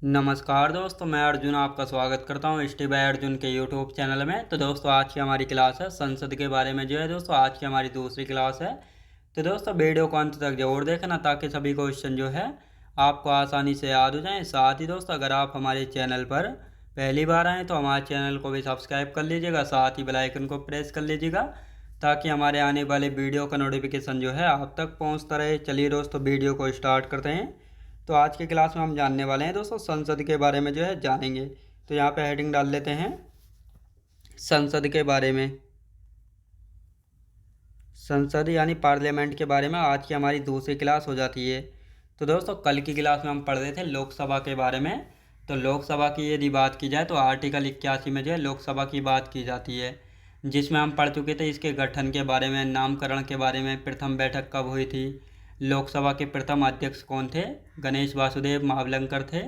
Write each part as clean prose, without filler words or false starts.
नमस्कार दोस्तों, मैं अर्जुन आपका स्वागत करता हूँ स्टे बाय अर्जुन के यूट्यूब चैनल में। तो दोस्तों आज की हमारी क्लास है संसद के बारे में। जो है दोस्तों आज की हमारी दूसरी क्लास है। तो दोस्तों वीडियो को अंत तक जरूर देखना ताकि सभी क्वेश्चन जो है आपको आसानी से याद हो जाएं। साथ ही दोस्तों अगर आप हमारे चैनल पर पहली बार आएँ तो हमारे चैनल को भी सब्सक्राइब कर लीजिएगा, साथ ही बेल आइकन को प्रेस कर लीजिएगा ताकि हमारे आने वाले वीडियो का नोटिफिकेशन जो है आप तक पहुँचता रहे। चलिए दोस्तों वीडियो को स्टार्ट करते हैं। तो आज की क्लास में हम जानने वाले हैं दोस्तों संसद के बारे में जो है जानेंगे। तो यहाँ पे हेडिंग डाल लेते हैं संसद के बारे में। संसद यानी पार्लियामेंट के बारे में आज की हमारी दूसरी क्लास हो जाती है। तो दोस्तों कल की क्लास में हम पढ़ रहे थे लोकसभा के बारे में। तो लोकसभा की यदि बात की जाए तो आर्टिकल 81 में जो है लोकसभा की बात की जाती है, जिसमें हम पढ़ चुके थे इसके गठन के बारे में, नामकरण के बारे में, प्रथम बैठक कब हुई थी, लोकसभा के प्रथम अध्यक्ष कौन थे, गणेश वासुदेव महावलंकर थे,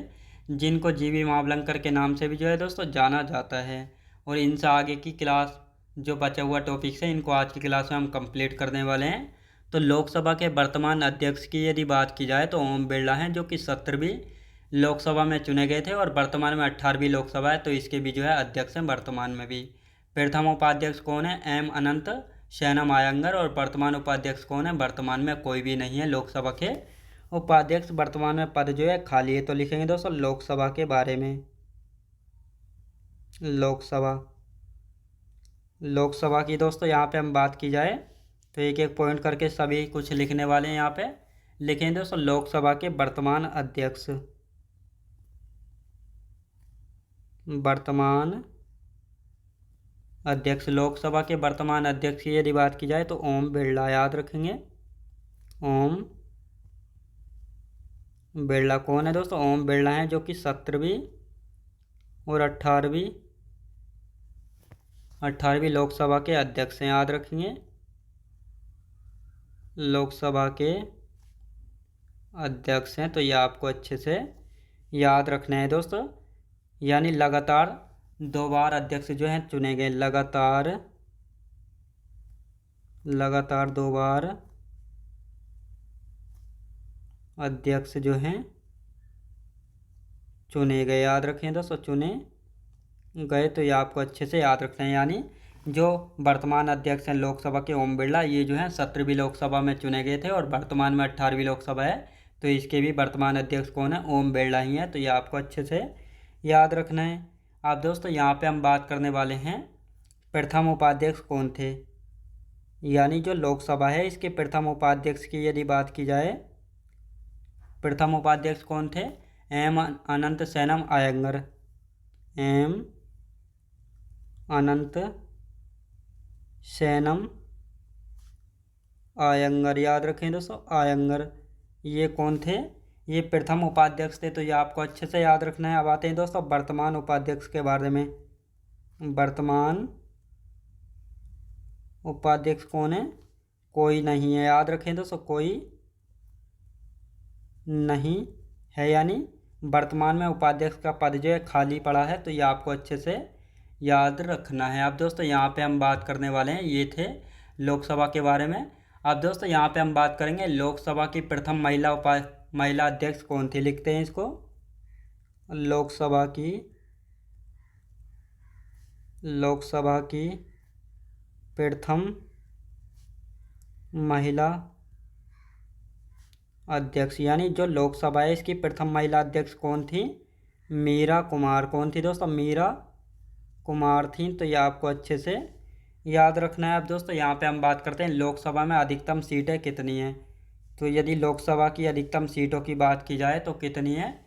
जिनको जीवी महावलंकर के नाम से भी जो है दोस्तों जाना जाता है। और इनसे आगे की क्लास जो बचा हुआ टॉपिक्स है इनको आज की क्लास में हम कंप्लीट करने वाले हैं। तो लोकसभा के वर्तमान अध्यक्ष की यदि बात की जाए तो ओम बिरला हैं, जो कि 17वीं लोकसभा में चुने गए थे और वर्तमान में 18वीं लोकसभा है, तो इसके भी जो है अध्यक्ष हैं वर्तमान में भी। प्रथम उपाध्यक्ष कौन है? एम अनंत शैनम आयंगर। और वर्तमान उपाध्यक्ष कौन है? वर्तमान में कोई भी नहीं है लोकसभा के उपाध्यक्ष। वर्तमान में पद जो है खाली है। तो लिखेंगे दोस्तों लोकसभा के बारे में। लोकसभा की दोस्तों यहाँ पे हम बात की जाए तो एक एक पॉइंट करके सभी कुछ लिखने वाले हैं। यहाँ पे लिखेंगे दोस्तों लोकसभा के वर्तमान अध्यक्ष। लोकसभा के वर्तमान अध्यक्ष की यदि बात की जाए तो ओम बिरला, याद रखेंगे ओम बिरला। कौन है दोस्तों? ओम बिरला हैं, जो कि 17वीं और 18वीं लोकसभा के अध्यक्ष हैं, याद रखेंगे लोकसभा के अध्यक्ष हैं। तो ये आपको अच्छे से याद रखना है दोस्तों। यानी लगातार 2 बार अध्यक्ष जो हैं चुने गए, लगातार 2 बार अध्यक्ष जो हैं चुने गए, याद रखें दोस्तों चुने गए। तो ये आपको अच्छे से याद रखना है। यानी जो वर्तमान अध्यक्ष हैं लोकसभा के ओम बिरला, ये जो हैं 17वीं लोकसभा में चुने गए थे और वर्तमान में 18वीं लोकसभा है, तो इसके भी वर्तमान अध्यक्ष कौन है? ओम बिरला ही है। तो ये आपको अच्छे से याद रखना है। अब दोस्तों यहाँ पे हम बात करने वाले हैं प्रथम उपाध्यक्ष कौन थे। यानी जो लोकसभा है इसके प्रथम उपाध्यक्ष की यदि बात की जाए, प्रथम उपाध्यक्ष कौन थे? एम अनंत शैनम आयंगर। एम अनंत शैनम आयंगर, याद रखें दोस्तों आयंगर। ये कौन थे? ये प्रथम उपाध्यक्ष थे। तो ये आपको अच्छे से याद रखना है। अब आते हैं दोस्तों वर्तमान उपाध्यक्ष के बारे में। वर्तमान उपाध्यक्ष कौन है? कोई नहीं है, याद रखें दोस्तों कोई नहीं है। यानी वर्तमान में उपाध्यक्ष का पद जो है खाली पड़ा है। तो ये आपको अच्छे से याद रखना है। अब दोस्तों यहाँ पे हम बात करने वाले हैं, ये थे लोकसभा के बारे में। अब दोस्तों यहाँ पे हम बात करेंगे लोकसभा की प्रथम महिला अध्यक्ष कौन थी। लिखते हैं इसको लोकसभा की प्रथम महिला अध्यक्ष। यानी जो लोकसभा है इसकी प्रथम महिला अध्यक्ष कौन थी? मीरा कुमार। कौन थी दोस्तों? मीरा कुमार थी। तो ये आपको अच्छे से याद रखना है। अब दोस्तों यहाँ पे हम बात करते हैं लोकसभा में अधिकतम सीटें कितनी हैं। तो यदि लोकसभा की अधिकतम सीटों की बात की जाए तो कितनी है,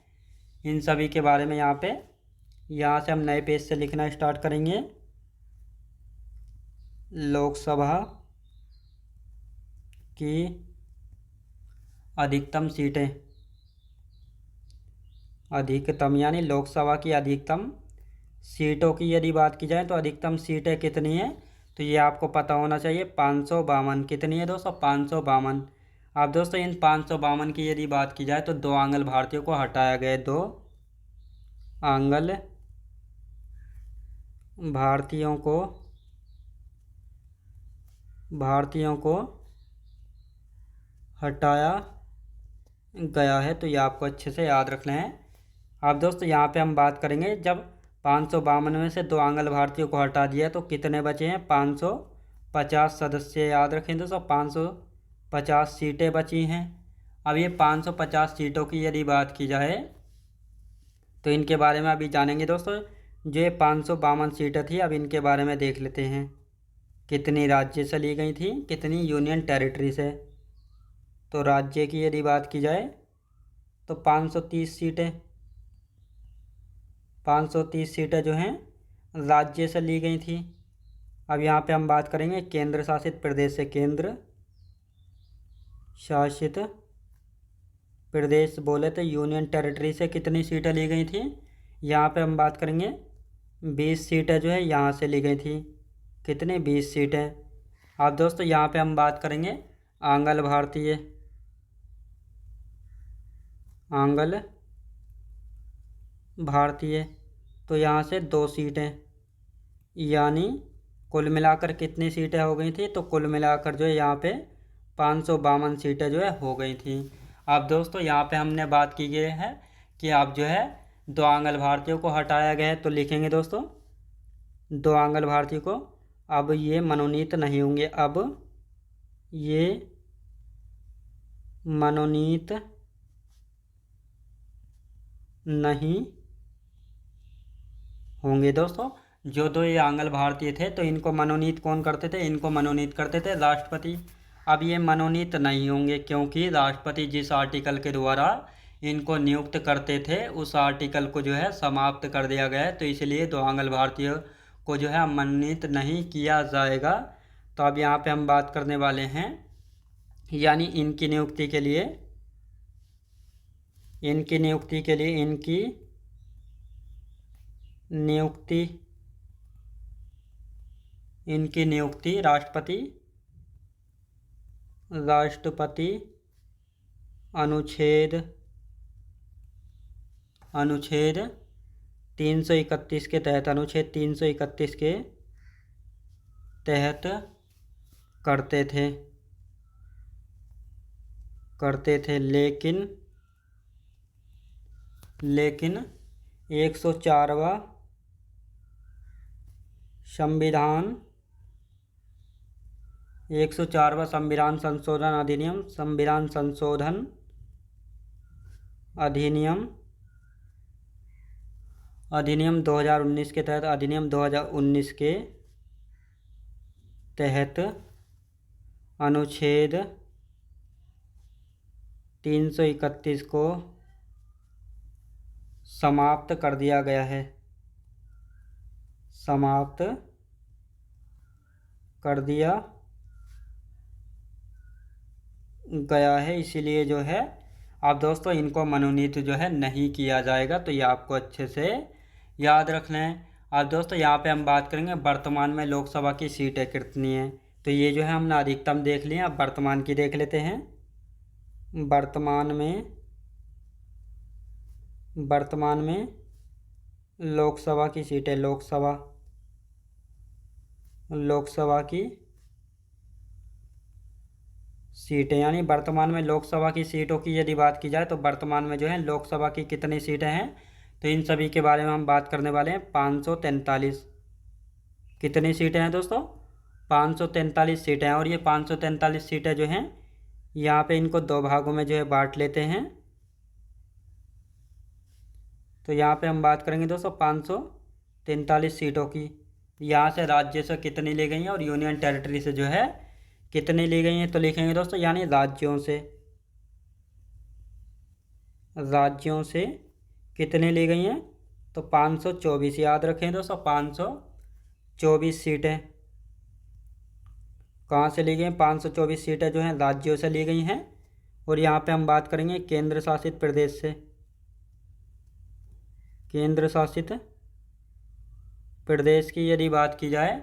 इन सभी के बारे में यहाँ से हम नए पेज से लिखना स्टार्ट करेंगे। लोकसभा की अधिकतम सीटें, अधिकतम यानी लोकसभा की अधिकतम सीटों की यदि बात की जाए तो अधिकतम सीटें कितनी हैं, तो ये आपको पता होना चाहिए 552। कितनी है दोस्तों? 552। अब दोस्तों इन 552 की यदि बात की जाए तो 2 आंग्ल भारतीयों को हटाया गया। 2 आंग्ल भारतीयों को हटाया गया है। तो ये आपको अच्छे से याद रखना है। अब दोस्तों यहाँ पे हम बात करेंगे, जब 552 में से 2 आंग्ल भारतीयों को हटा दिया तो कितने बचे हैं? 550 सदस्य। याद रखें दोस्तों, 550 सीटें बची हैं। अब ये 550 सीटों की यदि बात की जाए तो इनके बारे में अभी जानेंगे दोस्तों। जो ये 552 सीटें थी, अब इनके बारे में देख लेते हैं। कितनी राज्य से ली गई थी, कितनी यूनियन टेरिटरी से। तो राज्य की यदि बात की जाए तो 530 सीटें, 530 सीटें जो हैं राज्य से ली गई थी। अब यहाँ पे हम बात करेंगे केंद्र शासित प्रदेश से। केंद्र शासित प्रदेश बोले तो यूनियन टेरिटरी से कितनी सीटें ली गई थी? यहाँ पे हम बात करेंगे 20 सीटें जो है यहाँ से ली गई थी। कितनी? 20 सीटें। अब दोस्तों यहाँ पे हम बात करेंगे आंग्ल भारतीय, आंग्ल भारतीय, तो यहाँ से 2 सीटें, यानी कुल मिलाकर कितनी सीटें हो गई थी? तो कुल मिलाकर जो है यहाँ पे 552 सीटें जो है हो गई थी। अब दोस्तों यहाँ पे हमने बात की गई है कि अब जो है 2 आंग्ल भारतीयों को हटाया गया है, तो लिखेंगे दोस्तों 2 आंग्ल भारतीयों को अब ये मनोनीत नहीं होंगे। अब ये मनोनीत नहीं होंगे दोस्तों। जो 2 ये आंग्ल भारतीय थे तो इनको मनोनीत कौन करते थे? इनको मनोनीत करते थे राष्ट्रपति। अब ये मनोनीत नहीं होंगे क्योंकि राष्ट्रपति जिस आर्टिकल के द्वारा इनको नियुक्त करते थे उस आर्टिकल को जो है समाप्त कर दिया गया है, तो इसलिए 2 आंग्ल भारतीय को जो है मनोनीत नहीं किया जाएगा। तो अब यहाँ पे हम बात करने वाले हैं, यानी इनकी नियुक्ति के लिए, इनकी नियुक्ति के लिए, इनकी नियुक्ति, इनकी नियुक्ति राष्ट्रपति, राष्ट्रपति अनुच्छेद 331 के तहत, अनुच्छेद 331 के तहत करते थे, लेकिन 104वां संविधान, 104वां संविधान संशोधन अधिनियम, संविधान संशोधन अधिनियम 2019 के तहत, अधिनियम 2019 के तहत अनुच्छेद 331 को समाप्त कर दिया गया है, समाप्त कर दिया गया है। इसीलिए जो है अब दोस्तों इनको मनोनीत जो है नहीं किया जाएगा, तो ये आपको अच्छे से याद रखना है। अब दोस्तों यहाँ पे हम बात करेंगे वर्तमान में लोकसभा की सीटें कितनी हैं। तो ये जो है हमने अधिकतम देख लिए, अब वर्तमान की देख लेते हैं। वर्तमान में लोकसभा की सीटें, लोकसभा की सीटें, यानी वर्तमान में लोकसभा की सीटों की यदि बात की जाए तो वर्तमान में जो है लोकसभा की कितनी सीटें हैं, तो इन सभी के बारे में हम बात करने वाले हैं। 543। कितनी सीटें हैं दोस्तों? 543 सीटें हैं। और ये 543 सीटें जो हैं यहाँ पे इनको 2 भागों में जो है बांट लेते हैं। तो यहाँ पे हम बात करेंगे दोस्तों 543 सीटों की। यहाँ से राज्य से कितनी ली गई हैं और यूनियन टेरिटरी से जो है कितनी ली गई हैं, तो लिखेंगे दोस्तों, यानी राज्यों से कितनी ली गई हैं, तो 524। याद रखें दोस्तों, 524 सीटें कहाँ से ली गई हैं? 524 सीटें जो हैं राज्यों से ली गई हैं। और यहाँ पे हम बात करेंगे केंद्र शासित प्रदेश से। केंद्र शासित प्रदेश की यदि बात की जाए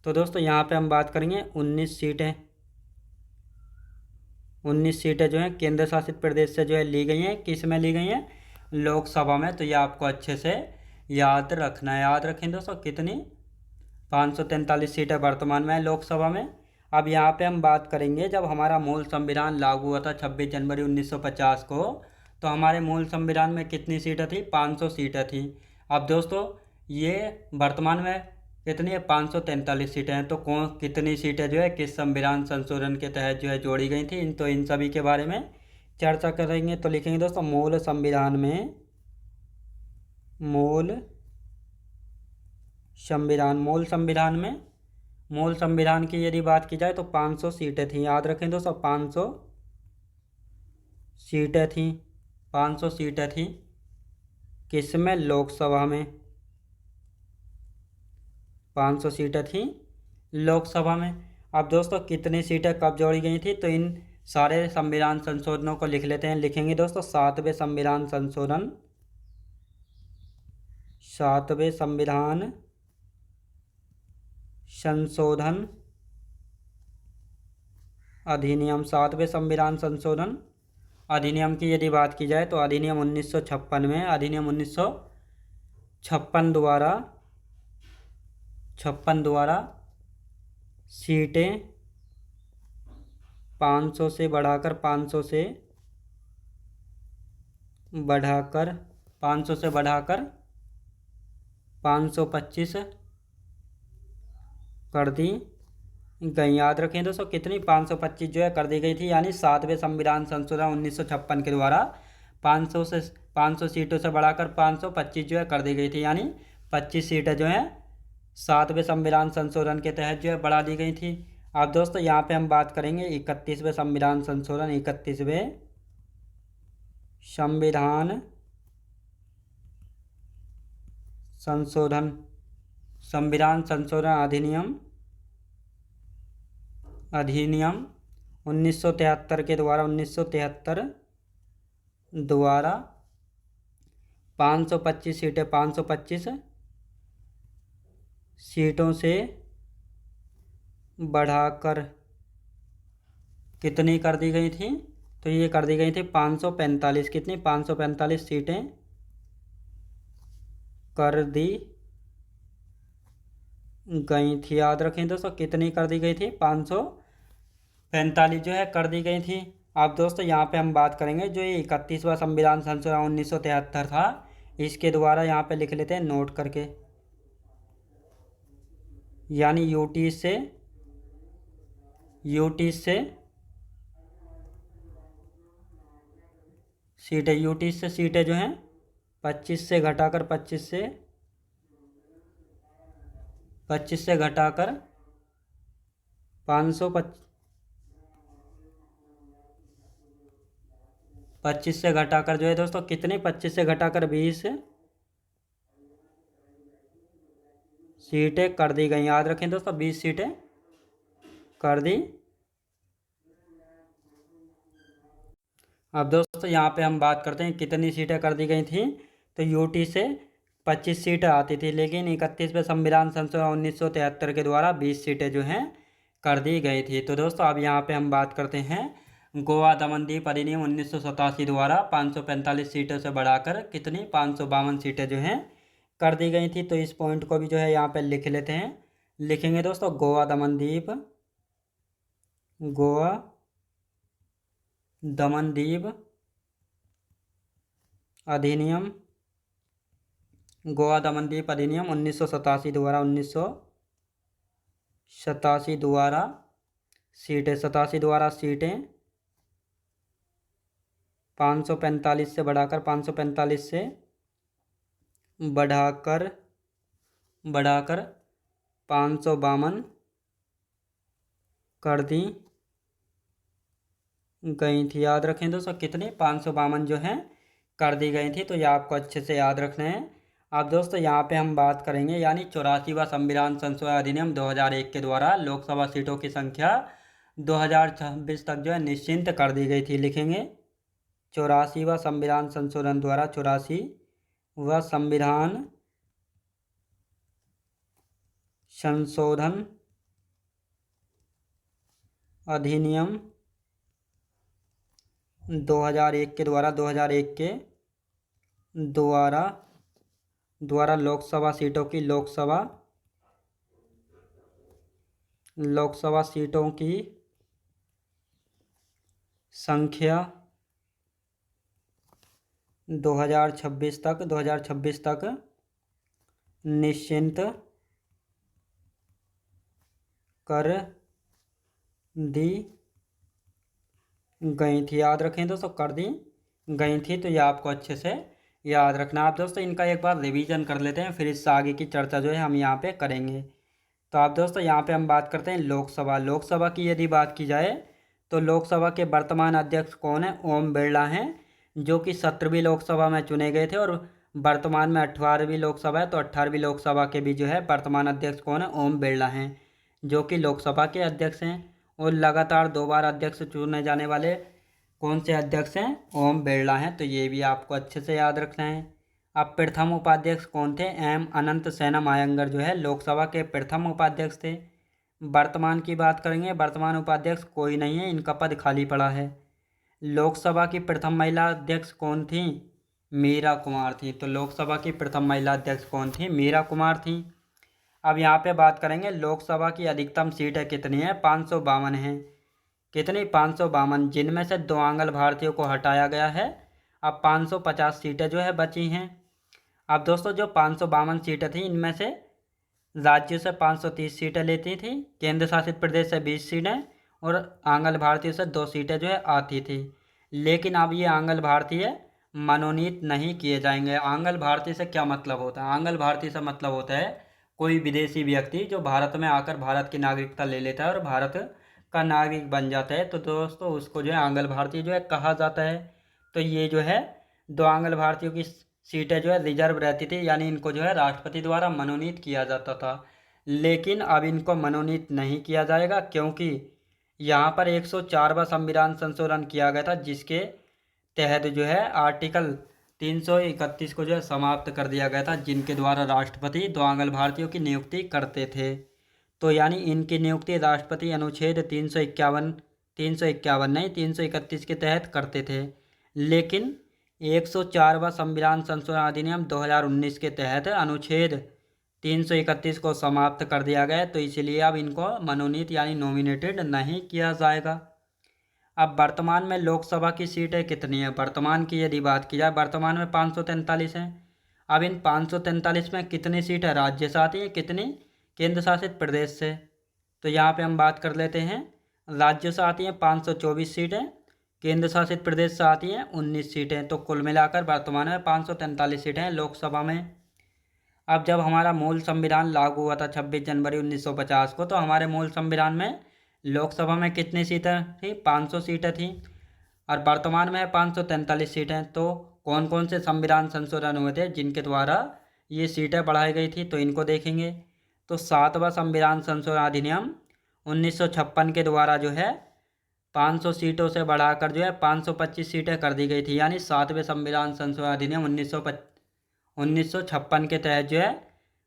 तो दोस्तों यहाँ पे हम बात करेंगे 19 सीटें। 19 सीटें जो हैं केंद्र शासित प्रदेश से जो है ली गई हैं। किस में ली गई हैं? लोकसभा में। तो ये आपको अच्छे से याद रखना है। याद रखें दोस्तों, कितनी? 543 सीटें वर्तमान में है लोकसभा में। अब यहाँ पे हम बात करेंगे जब हमारा मूल संविधान लागू हुआ था 26 जनवरी 1950 को, तो हमारे मूल संविधान में कितनी सीटें थी? 500 सीटें थी। अब दोस्तों ये वर्तमान में कितनी है? 543 सीटें हैं। तो कौन कितनी सीटें जो है किस संविधान संशोधन के तहत जो है जोड़ी गई थी, तो इन सभी के बारे में चर्चा करेंगे। तो लिखेंगे दोस्तों मूल संविधान में, मूल संविधान की यदि बात की जाए तो 500 सीटें थी। याद रखें दोस्तों 500 सीटें थी। 500 सीटें थी किसमें? लोकसभा में। 500 सीटें थी लोकसभा में। अब दोस्तों कितनी सीटें कब जोड़ी गई थी, तो इन सारे संविधान संशोधनों को लिख लेते हैं। लिखेंगे दोस्तों 7वें संविधान संशोधन, 7वें संविधान संशोधन अधिनियम, 7वें संविधान संशोधन अधिनियम की यदि बात की जाए तो अधिनियम 1956 में, अधिनियम 1956 द्वारा सीटें 500 से बढ़ाकर 525 कर दी गई। याद रखें दोस्तों कितनी? 525 जो है कर दी गई थी। यानी 7वें संविधान संशोधन 1956 के द्वारा 500 सीटों से बढ़ाकर 525 जो है कर दी गई थी। यानी 25 सीटें जो हैं 7वें संविधान संशोधन के तहत जो है बढ़ा दी गई थी। अब दोस्तों यहाँ पे हम बात करेंगे 31वें संविधान संशोधन, 31वें संविधान संशोधन, संविधान संशोधन अधिनियम 1973 के द्वारा 525 सीटें, 525 सीटों से बढ़ाकर कितनी कर दी गई थी, तो ये कर दी गई थी 545। कितनी? 545 सीटें कर दी गई थी। याद रखें दोस्तों कितनी कर दी गई थी? 545 जो है कर दी गई थी। अब दोस्तों यहाँ पे हम बात करेंगे जो ये 31वां संविधान संशोधन 1973 था, इसके द्वारा यहाँ पे लिख लेते हैं नोट करके, यानी यूटी से सीटें जो हैं 25 से घटाकर 25 से घटाकर 25 से घटाकर जो है दोस्तों कितने? 25 से घटाकर 20 सीटें कर दी गई। याद रखें दोस्तों 20 सीटें कर दी। अब दोस्तों यहाँ पे हम बात करते हैं कितनी सीटें कर दी गई थी, तो यूटी से 25 सीटें आती थी, लेकिन 31वें संविधान संशोधन 1973 के द्वारा 20 सीटें जो हैं कर दी गई थी। तो दोस्तों अब यहाँ पे हम बात करते हैं गोवा दमनदीप अधिनियम 1987 द्वारा 545 सीटों से बढ़ाकर कितनी? 552 सीटें जो हैं कर दी गई थी। तो इस पॉइंट को भी जो है यहाँ पे लिख लेते हैं। लिखेंगे दोस्तों गोवा दमनदीप अधिनियम, गोवा दमनदीप अधिनियम 1987 द्वारा सीटें 545 से बढ़ाकर 552 कर दी गई थी। याद रखें दोस्तों कितनी? 552 जो हैं कर दी गई थी। तो ये आपको अच्छे से याद रखना है। अब दोस्तों यहाँ पे हम बात करेंगे यानी 84वां संविधान संशोधन अधिनियम 2001 के द्वारा लोकसभा सीटों की संख्या 2026 तक जो है निश्चित कर दी गई थी। लिखेंगे 84वां संविधान संशोधन द्वारा 84वां संविधान संशोधन अधिनियम 2001 के द्वारा लोकसभा सीटों की संख्या 2026 तक निश्चित कर दी गई थी। याद रखें दोस्तों, कर दी गई थी, तो ये आपको अच्छे से याद रखना। आप दोस्तों इनका एक बार रिवीजन कर लेते हैं, फिर इससे आगे की चर्चा जो है हम यहाँ पे करेंगे। तो आप दोस्तों यहाँ पे हम बात करते हैं लोकसभा। लोकसभा की यदि बात की जाए तो लोकसभा के वर्तमान अध्यक्ष कौन है? ओम बिरला हैं, जो कि 17वीं लोकसभा में चुने गए थे, और वर्तमान में 18वीं लोकसभा है। तो 18वीं लोकसभा के भी जो है वर्तमान अध्यक्ष कौन है? ओम बिरला हैं, जो कि लोकसभा के अध्यक्ष हैं। और लगातार 2 बार अध्यक्ष चुने जाने वाले कौन से अध्यक्ष हैं? ओम बिरला हैं। तो ये भी आपको अच्छे से याद रखना है। अब प्रथम उपाध्यक्ष कौन थे? एम अनंत सेनम आयंगर जो है लोकसभा के प्रथम उपाध्यक्ष थे। वर्तमान की बात करेंगे, वर्तमान उपाध्यक्ष कोई नहीं है, इनका पद खाली पड़ा है। लोकसभा की प्रथम महिला अध्यक्ष कौन थी? मीरा कुमार थी। तो लोकसभा की प्रथम महिला अध्यक्ष कौन थी? मीरा कुमार थी। अब यहाँ पे बात करेंगे लोकसभा की अधिकतम सीटें कितनी है? 552 हैं। कितनी? 552, जिनमें से 2 आंग्ल भारतीयों को हटाया गया है। अब 550 सीटें जो है बची हैं। अब दोस्तों जो 552 सीटें थी, इनमें से राज्यों से 530 सीटें लेती थी, केंद्र शासित प्रदेश से 20 सीटें, और आंग्ल भारतीयों से 2 सीटें जो है आती थी। लेकिन अब ये आंग्ल भारतीय मनोनीत नहीं किए जाएंगे। आंग्ल भारतीय से क्या मतलब होता है? आंग्ल भारतीय से मतलब होता है कोई विदेशी व्यक्ति जो भारत में आकर भारत की नागरिकता ले लेता है और भारत का नागरिक बन जाता है, तो दोस्तों उसको जो है आंग्ल भारतीय जो है कहा जाता है। तो ये जो है 2 आंग्ल भारतीयों की सीटें जो है रिजर्व रहती थी, यानी इनको जो है राष्ट्रपति द्वारा मनोनीत किया जाता था। लेकिन अब इनको मनोनीत नहीं किया जाएगा, क्योंकि यहाँ पर 104वां संविधान संशोधन किया गया था, जिसके तहत जो है आर्टिकल 331 को जो है समाप्त कर दिया गया था, जिनके द्वारा राष्ट्रपति 2 आंग्ल भारतीयों की नियुक्ति करते थे। तो यानी इनकी नियुक्ति राष्ट्रपति अनुच्छेद 351 नहीं 331 के तहत करते थे। लेकिन 104वां संविधान संशोधन अधिनियम 2019 के तहत अनुच्छेद 331 को समाप्त कर दिया गया, तो इसलिए अब इनको मनोनीत यानी नॉमिनेटेड नहीं किया जाएगा। अब वर्तमान में लोकसभा की सीटें कितनी है? वर्तमान की यदि बात की जाए, वर्तमान में 543 हैं। अब इन 543 में कितनी सीटें राज्य से आती हैं, कितनी केंद्र शासित प्रदेश से? तो यहाँ पे हम बात कर लेते हैं। राज्य से आती हैं 524 सीटें, केंद्र शासित प्रदेश से आती हैं 19 सीटें। तो कुल मिलाकर वर्तमान में 543 सीटें हैं लोकसभा में। अब जब हमारा मूल संविधान लागू हुआ था 26 जनवरी 1950 को, तो हमारे मूल संविधान में लोकसभा में कितनी सीटें थी? 500 सीटें थी, और वर्तमान में 543 सीटें। तो कौन कौन से संविधान संशोधन हुए थे जिनके द्वारा ये सीटें बढ़ाई गई थी? तो इनको देखेंगे। तो 7वां संविधान संशोधन अधिनियम 1956 के द्वारा जो है 500 सीटों से बढ़ाकर जो है 525 सीटें कर दी गई थी, यानी 7वें संविधान संशोधन अधिनियम 1956 के तहत जो है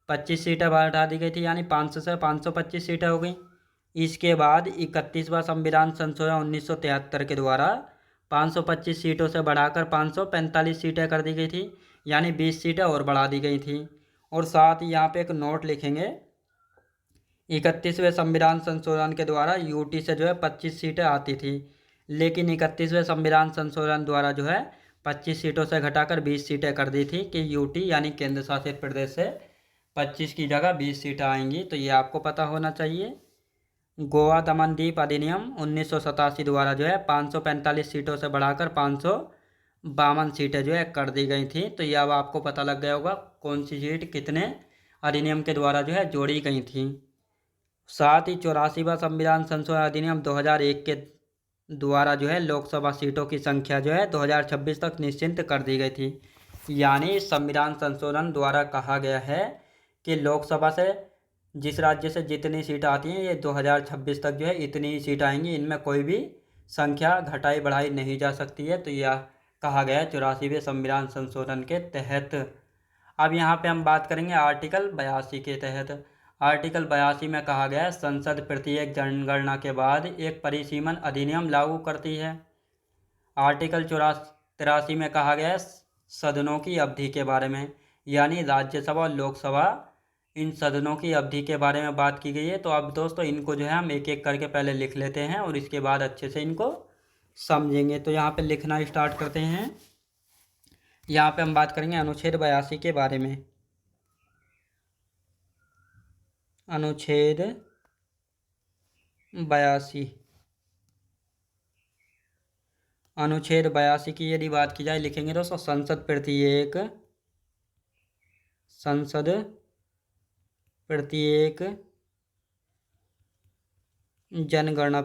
25 सीटें बढ़ा दी गई थी, यानी 500 से 525 सीटें हो गई। इसके बाद 31वां संविधान संशोधन 1973 के द्वारा 525 सीटों से बढ़ाकर 545 सीटें कर दी गई थी, यानी 20 सीटें और बढ़ा दी गई थी। और साथ ही यहाँ पे एक नोट लिखेंगे, 31वें संविधान संशोधन के द्वारा यूटी से जो है 25 सीटें आती थी, लेकिन 31वें संविधान संशोधन द्वारा जो है 25 सीटों से घटाकर 20 सीटें कर दी थी कि यूटी यानी केंद्र शासित प्रदेश से 25 की जगह 20 सीटें आएंगी। तो ये आपको पता होना चाहिए। गोवा दमन द्वीप अधिनियम 1987 द्वारा जो है 545 सीटों से बढ़ाकर 552 सीटें जो है कर दी गई थी। तो ये अब आपको पता लग गया होगा कौन सी सीट कितने अधिनियम के द्वारा जो है जोड़ी गई थी। साथ ही 84वां संविधान संशोधन अधिनियम 2001 के द्वारा जो है लोकसभा सीटों की संख्या जो है 2026 तक निश्चित कर दी गई थी। यानी संविधान संशोधन द्वारा कहा गया है कि लोकसभा से जिस राज्य से जितनी सीट आती हैं ये 2026 तक जो है इतनी ही सीट आएंगी, इनमें कोई भी संख्या घटाई बढ़ाई नहीं जा सकती है। तो यह कहा गया है 84वें संविधान संशोधन के तहत। अब यहाँ पे हम बात करेंगे आर्टिकल 82 के तहत। आर्टिकल 82 में कहा गया है संसद प्रत्येक जनगणना के बाद एक परिसीमन अधिनियम लागू करती है। आर्टिकल 83 में कहा गया है सदनों की अवधि के बारे में, यानी राज्यसभा और लोकसभा इन सदनों की अवधि के बारे में बात की गई है। तो अब दोस्तों इनको जो है हम एक एक करके पहले लिख लेते हैं और इसके बाद अच्छे से इनको समझेंगे। तो यहाँ पे लिखना स्टार्ट करते हैं। यहाँ पे हम बात करेंगे अनुच्छेद 82 के बारे में। अनुच्छेद 82। अनुच्छेद 82 की यदि बात की जाए, लिखेंगे दोस्तों संसद प्रत्येक प्रत्येक जनगणना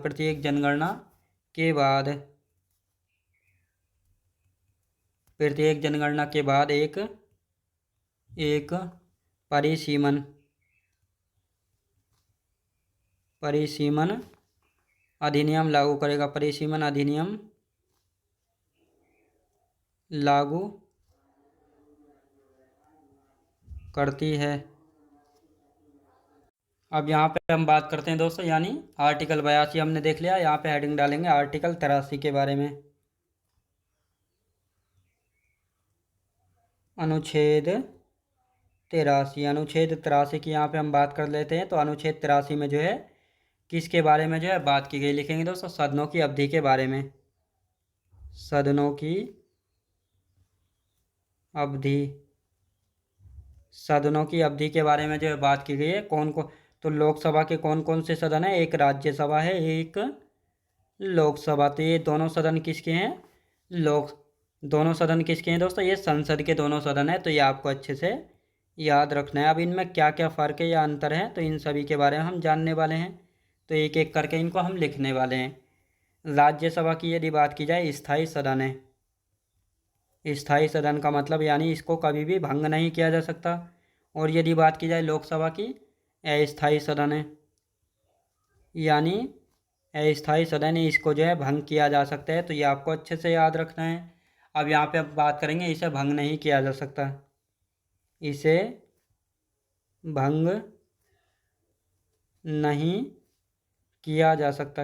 के बाद एक परिसीमन अधिनियम लागू करेगा। परिसीमन अधिनियम लागू करती है। अब यहाँ पे हम बात करते हैं दोस्तों, यानी आर्टिकल 82 हमने देख लिया। यहाँ पे हेडिंग डालेंगे आर्टिकल 83 के बारे में। अनुच्छेद 83 की यहाँ पे हम बात कर लेते हैं। तो अनुच्छेद 83 में जो है किसके बारे में जो है बात की गई, लिखेंगे दोस्तों सदनों की अवधि के बारे में। सदनों की अवधि के बारे में जो है बात की गई है। तो लोकसभा के कौन कौन से सदन है? एक राज्यसभा है, एक लोकसभा। तो ये दोनों सदन किसके हैं? दोनों सदन किसके हैं दोस्तों? ये संसद के दोनों सदन है। तो ये आपको अच्छे से याद रखना है। अब इनमें क्या क्या फ़र्क है या अंतर है, तो इन सभी के बारे में हम जानने वाले हैं। तो एक एक करके इनको हम लिखने वाले हैं। राज्यसभा की यदि बात की जाए, स्थायी सदन है। स्थायी सदन का मतलब यानी इसको कभी भी भंग नहीं किया जा सकता। और यदि बात की जाए लोकसभा की, अस्थायी सदन है, यानी अस्थायी सदन है, इसको जो है भंग किया जा सकता है। तो ये आपको अच्छे से याद रखना है। अब यहाँ पे अब बात करेंगे, इसे भंग नहीं किया जा सकता। इसे भंग नहीं किया जा सकता।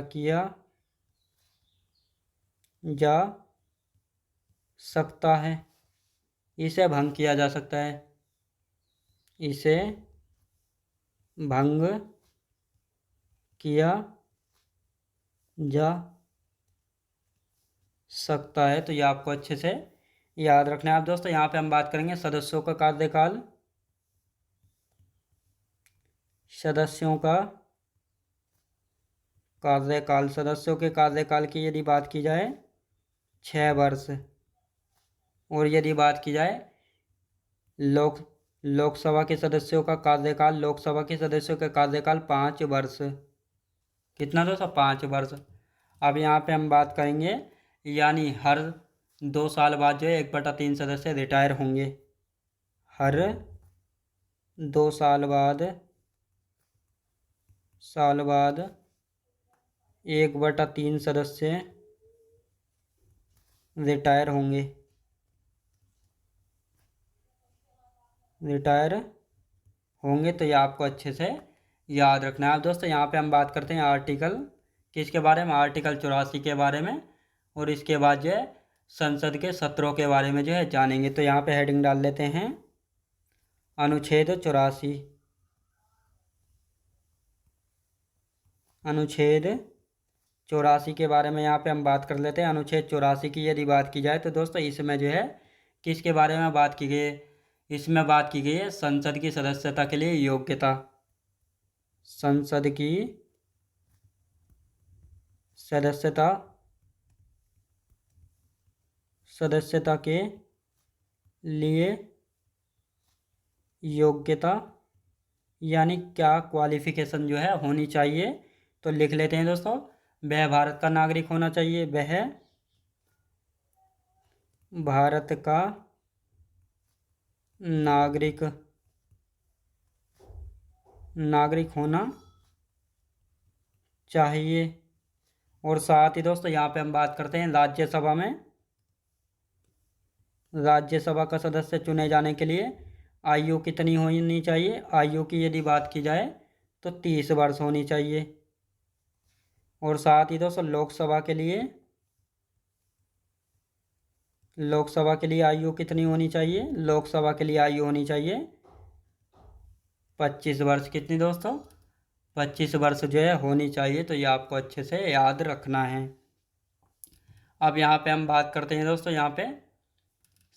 इसे भंग किया जा सकता है। इसे भंग किया जा सकता है। तो ये आपको अच्छे से याद रखना है। आप दोस्तों यहाँ पे हम बात करेंगे सदस्यों का कार्यकाल। सदस्यों के कार्यकाल की यदि बात की जाए 6 वर्ष। और यदि बात की जाए लोकसभा के सदस्यों का कार्यकाल, 5 वर्ष। कितना दोस्तों? 5 वर्ष। अब यहाँ पे हम बात करेंगे, यानी हर 2 साल बाद जो है 1/3 सदस्य रिटायर होंगे। हर 2 साल बाद 1/3 सदस्य रिटायर होंगे। तो ये आपको अच्छे से याद रखना है। अब दोस्तों यहाँ पे हम बात करते हैं आर्टिकल किसके बारे में? आर्टिकल 84 के बारे में। और इसके बाद जो है संसद के सत्रों के बारे में जो है जानेंगे। तो यहाँ पे हेडिंग डाल लेते हैं अनुच्छेद 84। अनुच्छेद 84 के बारे में यहाँ पे हम बात कर लेते हैं। अनुच्छेद 84 की यदि बात की जाए, तो दोस्तों इसमें जो है किसके बारे में बात की गई है? इसमें बात की गई है संसद की सदस्यता के लिए योग्यता। संसद की सदस्यता के लिए योग्यता, यानी क्या क्वालिफिकेशन जो है होनी चाहिए। तो लिख लेते हैं दोस्तों, वह भारत का नागरिक होना चाहिए। वह भारत का नागरिक होना चाहिए। और साथ ही दोस्तों यहाँ पे हम बात करते हैं राज्यसभा में। राज्यसभा का सदस्य चुने जाने के लिए आयु कितनी होनी चाहिए? आयु की यदि बात की जाए तो 30 वर्ष होनी चाहिए। और साथ ही दोस्तों लोकसभा के लिए आयु कितनी होनी चाहिए? लोकसभा के लिए आयु होनी चाहिए 25 वर्ष। कितनी दोस्तों? 25 वर्ष जो है होनी चाहिए। तो ये आपको अच्छे से याद रखना है। अब यहाँ पे हम बात करते हैं दोस्तों, यहाँ पे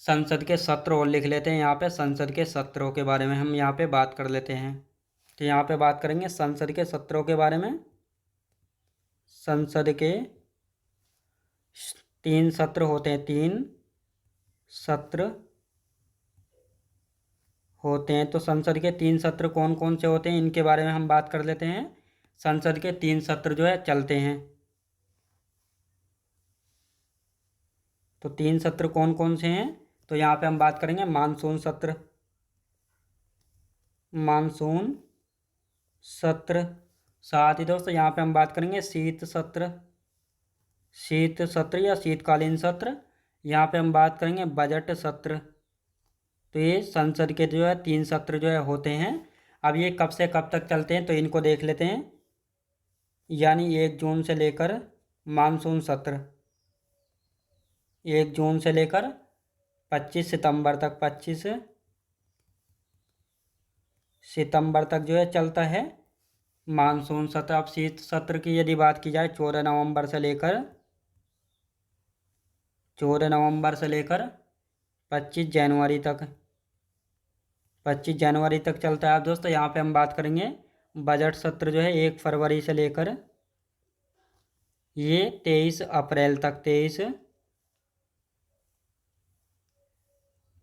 संसद के सत्र और लिख लेते हैं। यहाँ पे संसद के सत्रों के बारे में हम यहाँ पे बात कर लेते हैं। तो यहाँ पे बात करेंगे संसद के सत्रों के बारे में। संसद के 3 सत्र होते हैं, 3 सत्र होते हैं। तो संसद के 3 सत्र कौन कौन से होते हैं, इनके बारे में हम बात कर लेते हैं। संसद के 3 सत्र जो है चलते हैं। तो 3 सत्र कौन कौन से हैं, तो यहाँ पे हम बात करेंगे मानसून सत्र, मानसून सत्र। साथ ही दोस्तों यहाँ पे हम बात करेंगे शीत सत्र, शीत सत्र या शीतकालीन सत्र। यहाँ पे हम बात करेंगे बजट सत्र। तो ये संसद के जो है 3 सत्र जो है होते हैं। अब ये कब से कब तक चलते हैं, तो इनको देख लेते हैं। यानी 1 जून से लेकर मानसून सत्र, 1 जून से लेकर 25 सितंबर तक, 25 सितंबर तक जो है चलता है मानसून सत्र। अब शीत सत्र की यदि बात की जाए 14 नवंबर से लेकर 25 जनवरी तक, 25 जनवरी तक चलता है। अब दोस्तों यहाँ पे हम बात करेंगे बजट सत्र जो है 1 फरवरी से लेकर ये 23 अप्रैल तक,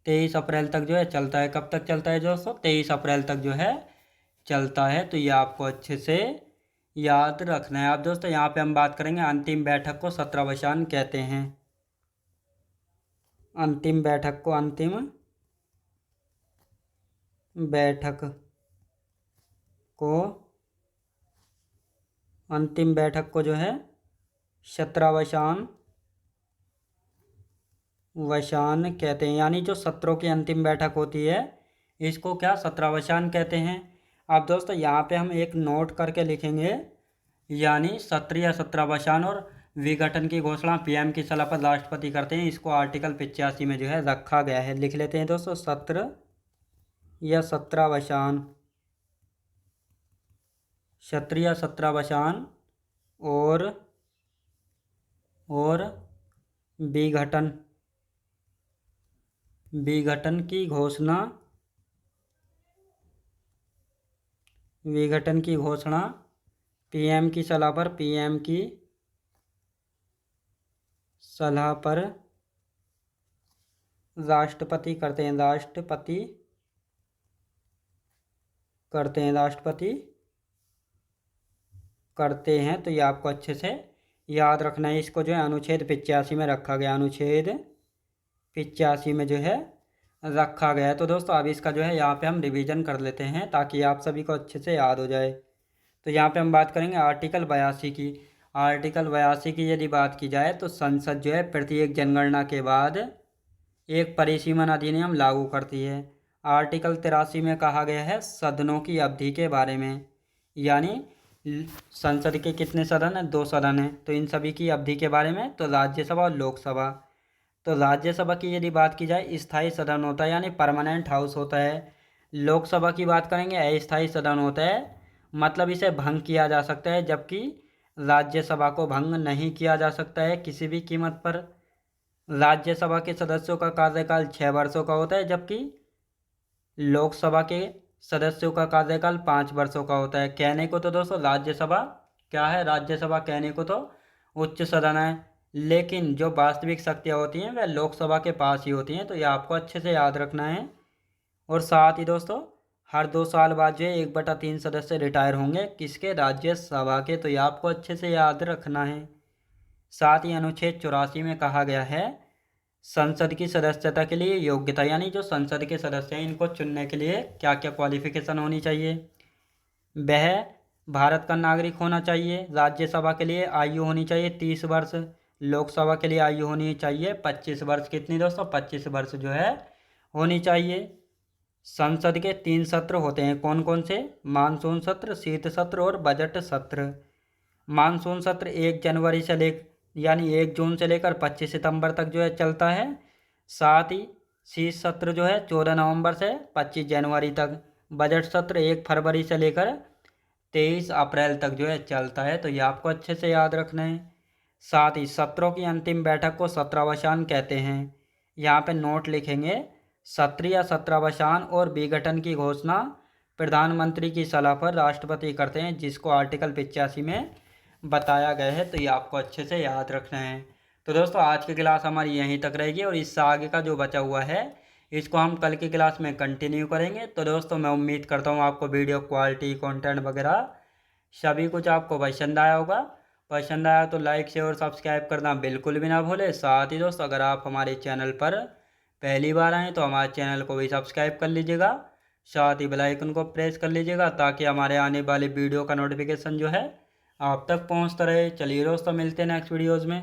23 अप्रैल तक जो है चलता है। कब तक चलता है दोस्तों, 23 अप्रैल तक जो है चलता है। तो ये आपको अच्छे से याद रखना है। अब दोस्तों यहाँ पे हम बात करेंगे अंतिम बैठक को सत्रावसान कहते हैं। अंतिम बैठक को, अंतिम बैठक को, अंतिम बैठक को जो है सत्रावसान कहते हैं। यानी जो सत्रों की अंतिम बैठक होती है इसको क्या, सत्रावसान कहते हैं। अब दोस्तों यहाँ पे हम एक नोट करके लिखेंगे, यानी सत्र या सत्रावसान और विघटन की घोषणा पीएम की सलाह पर राष्ट्रपति करते हैं। इसको आर्टिकल 85 में जो है रखा गया है। लिख लेते हैं दोस्तों, सत्र या सत्रावसान, सत्र या सत्रावसान और विघटन की घोषणा, विघटन की घोषणा पीएम की सलाह पर, पीएम की सलाह पर राष्ट्रपति करते हैं, राष्ट्रपति करते हैं। तो ये आपको अच्छे से याद रखना है। इसको जो है अनुच्छेद 85 में रखा गया, अनुच्छेद 85 में जो है रखा गया है। तो दोस्तों अब इसका जो है यहाँ पे हम रिवीजन कर लेते हैं ताकि आप सभी को अच्छे से याद हो जाए। तो यहाँ पे हम बात करेंगे आर्टिकल 82 की। आर्टिकल 82 की यदि बात की जाए तो संसद जो है प्रत्येक जनगणना के बाद एक परिसीमन अधिनियम लागू करती है। आर्टिकल 83 में कहा गया है सदनों की अवधि के बारे में, यानी संसद के कितने सदन हैं, 2 सदन हैं। तो इन सभी की अवधि के बारे में, तो राज्यसभा और लोकसभा। तो राज्यसभा की यदि बात की जाए स्थायी सदन होता है, यानी परमानेंट हाउस होता है। लोकसभा की बात करेंगे अस्थायी सदन होता है, मतलब इसे भंग किया जा सकता है, जबकि राज्यसभा को भंग नहीं किया जा सकता है किसी भी कीमत पर। राज्यसभा के सदस्यों का कार्यकाल 6 वर्षों का होता है, जबकि लोकसभा के सदस्यों का कार्यकाल 5 वर्षों का होता है। कहने को तो दोस्तों राज्यसभा क्या है, राज्यसभा कहने को तो उच्च सदन है, लेकिन जो वास्तविक शक्तियाँ होती हैं वह लोकसभा के पास ही होती हैं। तो ये आपको अच्छे से याद रखना है। और साथ ही दोस्तों हर 2 साल बाद जो है 1/3 सदस्य रिटायर होंगे, किसके, राज्यसभा के। तो ये आपको अच्छे से याद रखना है। साथ ही अनुच्छेद 84 में कहा गया है संसद की सदस्यता के लिए योग्यता, यानी जो संसद के सदस्य हैं इनको चुनने के लिए क्या क्या क्वालिफिकेशन होनी चाहिए। वह भारत का नागरिक होना चाहिए। राज्यसभा के लिए आयु होनी चाहिए 30 वर्ष। लोकसभा के लिए आयु होनी चाहिए 25 वर्ष। कितनी दोस्तों, 25 वर्ष जो है होनी चाहिए। संसद के 3 सत्र होते हैं, कौन कौन से, मानसून सत्र, शीत सत्र और बजट सत्र। मानसून सत्र 1 जनवरी से यानी 1 जून से लेकर 25 सितंबर तक जो है चलता है। साथ ही शीत सत्र जो है 14 नवंबर से 25 जनवरी तक। बजट सत्र 1 फरवरी से लेकर 23 अप्रैल तक जो है चलता है। तो ये आपको अच्छे से याद रखना है। साथ ही सत्रों की अंतिम बैठक को सत्रावसान कहते हैं। यहाँ पे नोट लिखेंगे। क्षत्रिय सत्रावसान और विघटन की घोषणा प्रधानमंत्री की सलाह पर राष्ट्रपति करते हैं, जिसको आर्टिकल 85 में बताया गया है। तो ये आपको अच्छे से याद रखना है। तो दोस्तों आज की क्लास हमारी यहीं तक रहेगी और इससे आगे का जो बचा हुआ है इसको हम कल की क्लास में कंटिन्यू करेंगे। तो दोस्तों मैं उम्मीद करता हूँ आपको वीडियो क्वालिटी, कंटेंट वगैरह सभी कुछ आपको पसंद आया होगा। पसंद आया तो लाइक शेयर और सब्सक्राइब करना बिल्कुल भी ना भूले। साथ ही दोस्तों अगर आप हमारे चैनल पर पहली बार आएँ तो हमारे चैनल को भी सब्सक्राइब कर लीजिएगा। साथ ही बेल आइकन को प्रेस कर लीजिएगा ताकि हमारे आने वाले वीडियो का नोटिफिकेशन जो है आप तक पहुंचता रहे। चलिए दोस्तों मिलते हैं नेक्स्ट वीडियोज़ में।